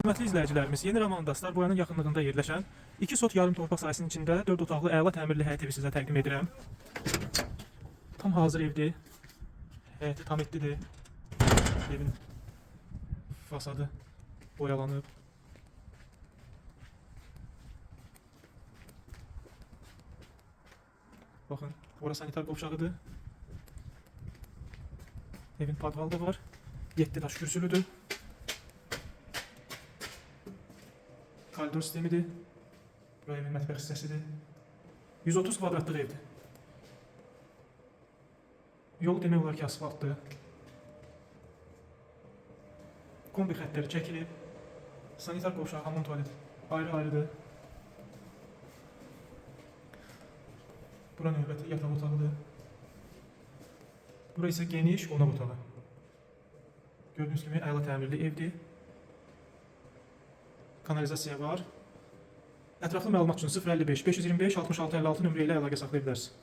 Hörmətli izləyicilərimiz, Yeni Roman Dastar boyanın yaxınlığında yerləşən 2 sot yarım torpaq sahəsinin içində 4 otaqlı əla təmirli həyət evi sizə təqdim edirəm. Tam hazır evdir. Həyəti tam etlidir. Evin fasadı boyalanıb. Baxın, ora sanitar qovşağıdır. Evin podvalı da var. 7 daş kürsülüdür. Koridor sistemidir. Bu evin mətbəx hissəsidir. 130 kvadratlıq evdir. Yol demək olar ki, asfaltdır. Kombi xəttləri çəkilib. Sanitar qovşağı, hamam, tualet ayrı-ayrıdır. Bura növbəti yataq otağıdır. Bura isə geniş qonaq otağı. Gördüyünüz kimi əla təmirli evdir. Kanalizasiya var. Ətraflı məlumat üçün 055 525 66 56 nömrə ilə əlaqə saxlaya bilərsiniz.